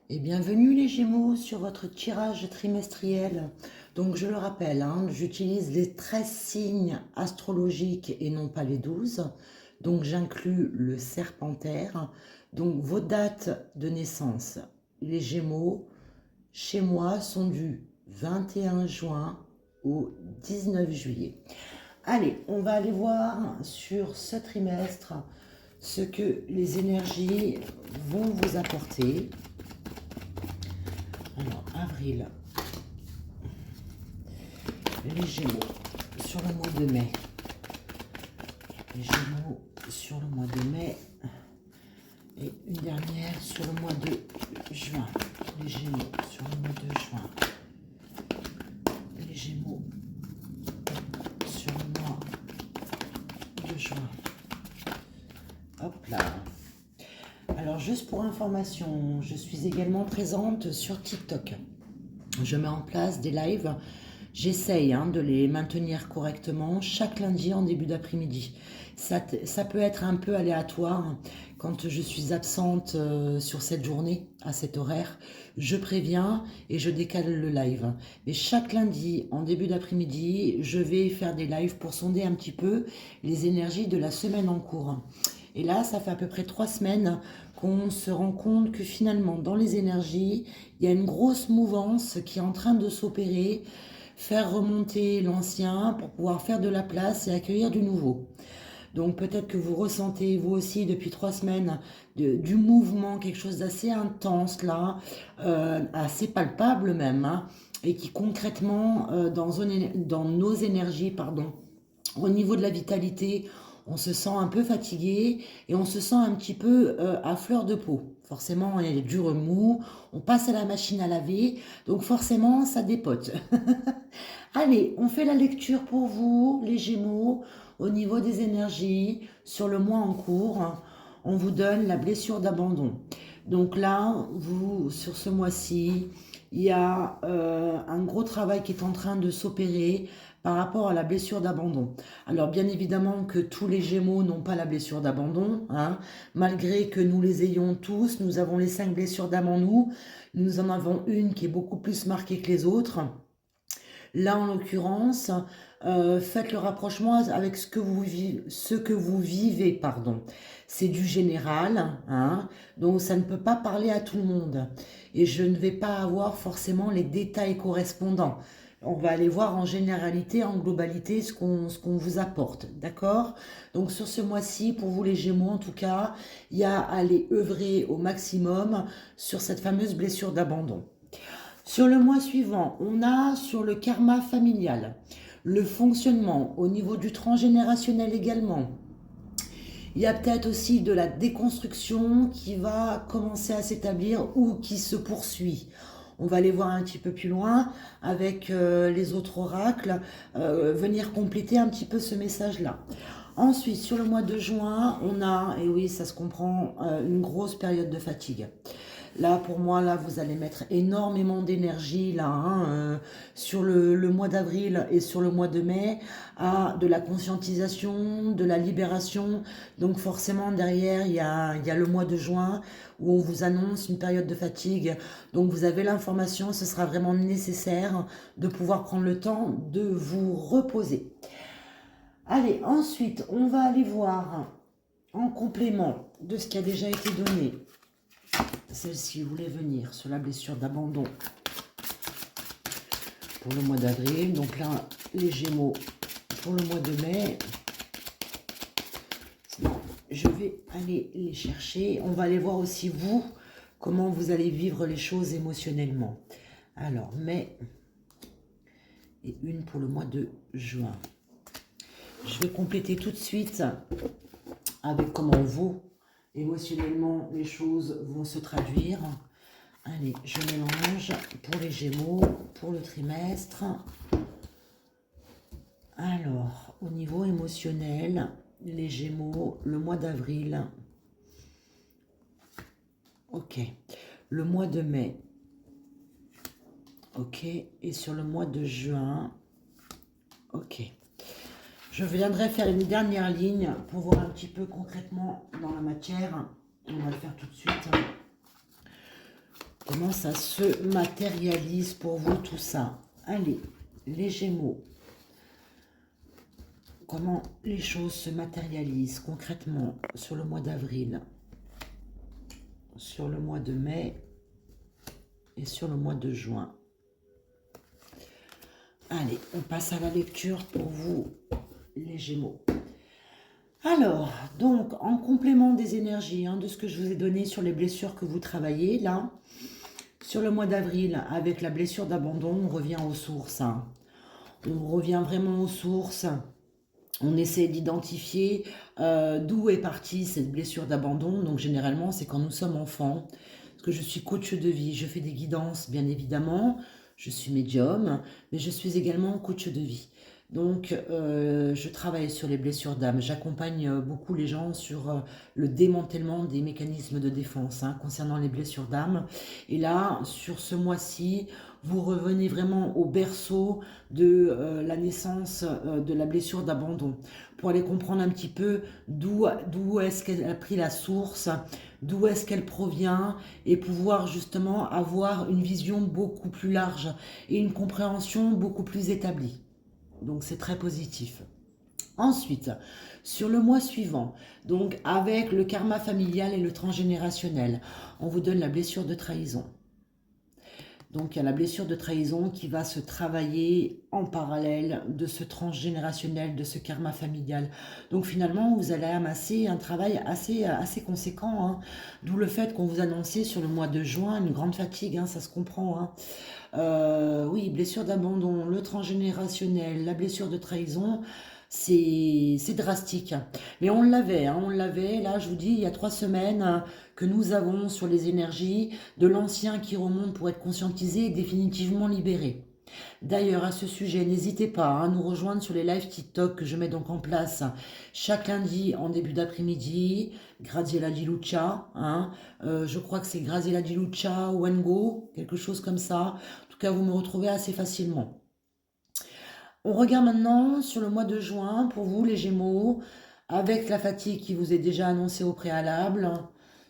Et bienvenue les Gémeaux sur votre tirage trimestriel. Donc je le rappelle, j'utilise les 13 signes astrologiques et non pas les 12. Donc j'inclus le Serpentaire. Donc vos dates de naissance, les Gémeaux, chez moi sont du 21 juin au 19 juillet. Allez, on va aller voir sur ce trimestre ce que les énergies vont vous apporter. Alors, avril, les Gémeaux sur le mois de mai. Les Gémeaux sur le mois de mai. Et une dernière sur le mois de juin. Les Gémeaux sur le mois de juin. Les Gémeaux sur le mois de juin. Hop là. Alors, juste pour information, je suis également présente sur TikTok. Je mets en place des lives. J'essaye de les maintenir correctement chaque lundi en début d'après-midi. Ça peut être un peu aléatoire quand je suis absente sur cette journée, à cet horaire. Je préviens et je décale le live. Mais chaque lundi, en début d'après-midi, je vais faire des lives pour sonder un petit peu les énergies de la semaine en cours. Et là, ça fait à peu près 3 semaines qu'on se rend compte que finalement, dans les énergies, il y a une grosse mouvance qui est en train de s'opérer, faire remonter l'ancien pour pouvoir faire de la place et accueillir du nouveau. Donc peut-être que vous ressentez vous aussi depuis 3 semaines du mouvement, quelque chose d'assez intense là, assez palpable même, et qui concrètement dans nos énergies, pardon, au niveau de la vitalité, on se sent un peu fatigué et on se sent un petit peu à fleur de peau. Forcément, il y a du remous, on passe à la machine à laver, donc forcément, ça dépote. Allez, on fait la lecture pour vous, les Gémeaux, au niveau des énergies, sur le mois en cours. On vous donne la blessure d'abandon. Donc là, vous, sur ce mois-ci, il y a un gros travail qui est en train de s'opérer par rapport à la blessure d'abandon. Alors bien évidemment que tous les Gémeaux n'ont pas la blessure d'abandon, malgré que nous les ayons tous, nous avons les 5 blessures d'âme en nous, nous en avons une qui est beaucoup plus marquée que les autres. Là, en l'occurrence, faites le rapprochement avec ce que vous vivez, pardon. C'est du général, donc ça ne peut pas parler à tout le monde. Et je ne vais pas avoir forcément les détails correspondants. On va aller voir en généralité, en globalité, ce qu'on vous apporte, d'accord? Donc sur ce mois-ci, pour vous les Gémeaux en tout cas, il y a à aller œuvrer au maximum sur cette fameuse blessure d'abandon. Sur le mois suivant, on a sur le karma familial, le fonctionnement au niveau du transgénérationnel également. Il y a peut-être aussi de la déconstruction qui va commencer à s'établir ou qui se poursuit. On va aller voir un petit peu plus loin avec les autres oracles, venir compléter un petit peu ce message-là. Ensuite, sur le mois de juin, on a, et oui, ça se comprend, une grosse période de fatigue. Là, pour moi, là, vous allez mettre énormément d'énergie là, sur le mois d'avril et sur le mois de mai, à de la conscientisation, de la libération. Donc forcément, derrière, il y a le mois de juin où on vous annonce une période de fatigue. Donc vous avez l'information, ce sera vraiment nécessaire de pouvoir prendre le temps de vous reposer. Allez, ensuite, on va aller voir en complément de ce qui a déjà été donné. Celle-ci voulait venir sur la blessure d'abandon pour le mois d'avril. Donc là, les Gémeaux pour le mois de mai. Je vais aller les chercher. On va aller voir aussi vous, comment vous allez vivre les choses émotionnellement. Alors, mai et une pour le mois de juin. Je vais compléter tout de suite avec comment vous, émotionnellement, les choses vont se traduire. Allez, je mélange pour les Gémeaux, pour le trimestre. Alors, au niveau émotionnel, les Gémeaux, le mois d'avril. Ok. Le mois de mai. Ok. Et sur le mois de juin. Ok. Je viendrai faire une dernière ligne pour voir un petit peu concrètement dans la matière. On va le faire tout de suite. Comment ça se matérialise pour vous tout ça? Allez, les Gémeaux. Comment les choses se matérialisent concrètement sur le mois d'avril, sur le mois de mai et sur le mois de juin. Allez, on passe à la lecture pour vous, les Gémeaux. Alors, donc, en complément des énergies, de ce que je vous ai donné sur les blessures que vous travaillez, là, sur le mois d'avril, avec la blessure d'abandon, on revient aux sources. On revient vraiment aux sources. On essaie d'identifier d'où est partie cette blessure d'abandon. Donc, généralement, c'est quand nous sommes enfants. Parce que je suis coach de vie, je fais des guidances, bien évidemment. Je suis médium, mais je suis également coach de vie. Donc, je travaille sur les blessures d'âme. J'accompagne beaucoup les gens sur le démantèlement des mécanismes de défense concernant les blessures d'âme. Et là, sur ce mois-ci, vous revenez vraiment au berceau de la naissance de la blessure d'abandon. Pour aller comprendre un petit peu d'où est-ce qu'elle a pris la source, d'où est-ce qu'elle provient, et pouvoir justement avoir une vision beaucoup plus large et une compréhension beaucoup plus établie. Donc c'est très positif. Ensuite, sur le mois suivant, donc avec le karma familial et le transgénérationnel, on vous donne la blessure de trahison. Donc il y a la blessure de trahison qui va se travailler en parallèle de ce transgénérationnel, de ce karma familial. Donc finalement, vous allez amasser un travail assez conséquent, d'où le fait qu'on vous annonçait sur le mois de juin une grande fatigue, ça se comprend. Oui, blessure d'abandon, le transgénérationnel, la blessure de trahison, c'est drastique. Mais on l'avait, là je vous dis, il y a 3 semaines que nous avons sur les énergies de l'ancien qui remonte pour être conscientisé et définitivement libéré. D'ailleurs, à ce sujet, n'hésitez pas à nous rejoindre sur les lives TikTok que je mets donc en place chaque lundi en début d'après-midi. Graziella Di Lucia, je crois que c'est Graziella Di Lucia, Wengo, quelque chose comme ça. En tout cas, vous me retrouvez assez facilement. On regarde maintenant sur le mois de juin, pour vous les Gémeaux, avec la fatigue qui vous est déjà annoncée au préalable,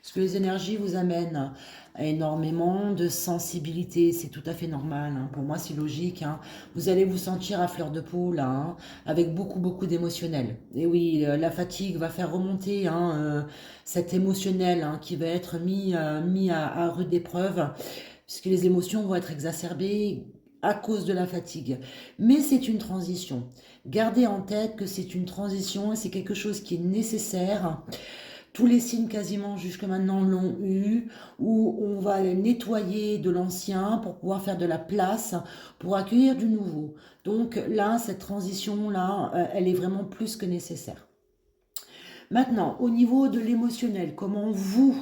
parce que les énergies vous amènent à énormément de sensibilité, c'est tout à fait normal, pour moi c'est logique, vous allez vous sentir à fleur de peau là, avec beaucoup d'émotionnel. Et oui, la fatigue va faire remonter cet émotionnel qui va être mis à rude épreuve, puisque les émotions vont être exacerbées à cause de la fatigue. Mais c'est une transition. Gardez en tête que c'est une transition et c'est quelque chose qui est nécessaire. Tous les signes quasiment jusque maintenant l'ont eu, où on va nettoyer de l'ancien pour pouvoir faire de la place, pour accueillir du nouveau. Donc là, cette transition-là, elle est vraiment plus que nécessaire. Maintenant, au niveau de l'émotionnel, comment vous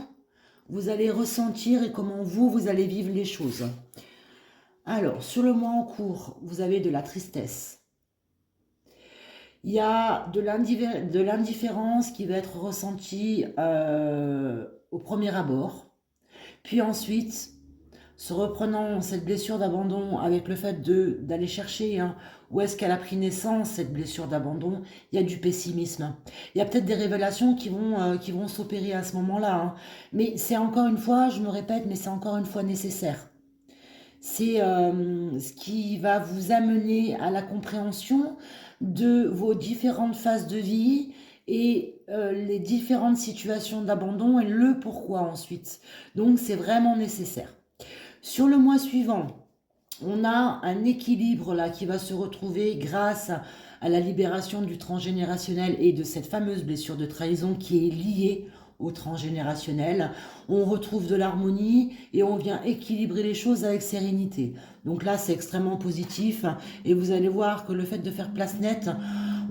allez ressentir et comment vous allez vivre les choses. Alors, sur le mois en cours, vous avez de la tristesse. Il y a de l'indifférence qui va être ressentie au premier abord. Puis ensuite, se reprenant cette blessure d'abandon avec le fait d'aller chercher où est-ce qu'elle a pris naissance, cette blessure d'abandon, il y a du pessimisme. Il y a peut-être des révélations qui vont s'opérer à ce moment-là. Mais c'est encore une fois, je me répète, mais c'est encore une fois nécessaire. C'est ce qui va vous amener à la compréhension de vos différentes phases de vie et les différentes situations d'abandon et le pourquoi ensuite. Donc c'est vraiment nécessaire. Sur le mois suivant, on a un équilibre là qui va se retrouver grâce à la libération du transgénérationnel et de cette fameuse blessure de trahison qui est liée au transgénérationnel. On retrouve de l'harmonie et on vient équilibrer les choses avec sérénité. Donc là, c'est extrêmement positif et vous allez voir que le fait de faire place nette,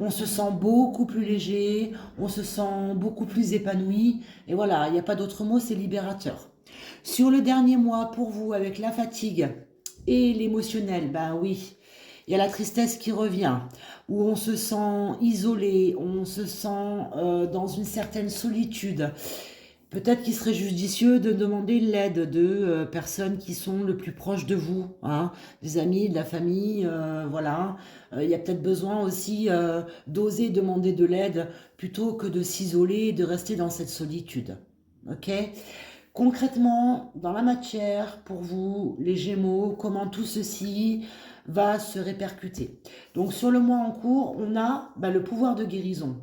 on se sent beaucoup plus léger, on se sent beaucoup plus épanoui et voilà, il n'y a pas d'autre mot, c'est libérateur. Sur le dernier mois, pour vous, avec la fatigue et l'émotionnel, ben oui, il y a la tristesse qui revient, où on se sent isolé, on se sent dans une certaine solitude. Peut-être qu'il serait judicieux de demander l'aide de personnes qui sont le plus proches de vous, des amis, de la famille, voilà. Il y a peut-être besoin aussi d'oser demander de l'aide plutôt que de s'isoler et de rester dans cette solitude. Ok ? Concrètement, dans la matière, pour vous, les Gémeaux, comment tout ceci va se répercuter. Donc sur le mois en cours, on a le pouvoir de guérison.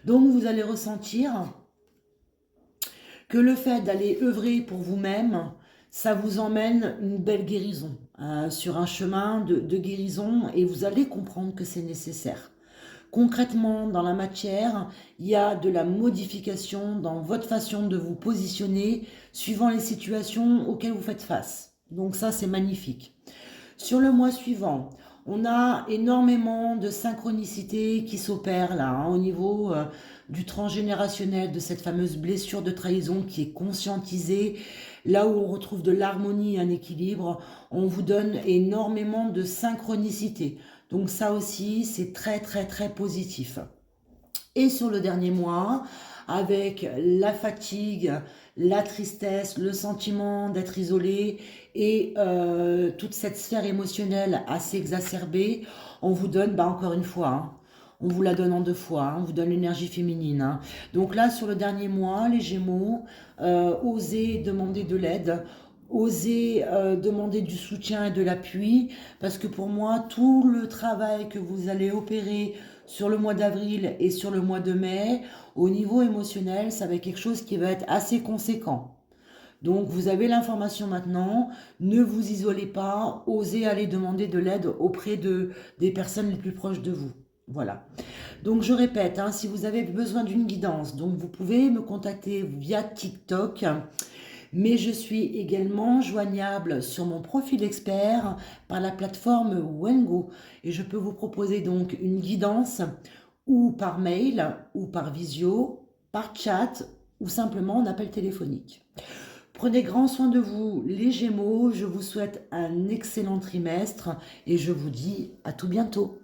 Donc vous allez ressentir que le fait d'aller œuvrer pour vous-même, ça vous emmène une belle guérison, sur un chemin de guérison, et vous allez comprendre que c'est nécessaire. Concrètement, dans la matière, il y a de la modification dans votre façon de vous positionner suivant les situations auxquelles vous faites face. Donc ça, c'est magnifique. Sur le mois suivant, on a énormément de synchronicité qui s'opère là, au niveau du transgénérationnel, de cette fameuse blessure de trahison qui est conscientisée. Là où on retrouve de l'harmonie et un équilibre, on vous donne énormément de synchronicité. Donc ça aussi, c'est très très très positif. Et sur le dernier mois, avec la fatigue, la tristesse, le sentiment d'être isolé et toute cette sphère émotionnelle assez exacerbée, on vous donne, encore une fois, on vous la donne en 2 fois, on vous donne l'énergie féminine. Donc là, sur le dernier mois, les Gémeaux, osez demander de l'aide, osez demander du soutien et de l'appui, parce que pour moi, tout le travail que vous allez opérer sur le mois d'avril et sur le mois de mai, au niveau émotionnel, ça va être quelque chose qui va être assez conséquent. Donc vous avez l'information maintenant, ne vous isolez pas, osez aller demander de l'aide auprès des personnes les plus proches de vous. Voilà. Donc je répète, si vous avez besoin d'une guidance, donc vous pouvez me contacter via TikTok, mais je suis également joignable sur mon profil expert par la plateforme Wengo, et je peux vous proposer donc une guidance ou par mail, ou par visio, par chat, ou simplement en appel téléphonique. Prenez grand soin de vous, les Gémeaux. Je vous souhaite un excellent trimestre et je vous dis à tout bientôt.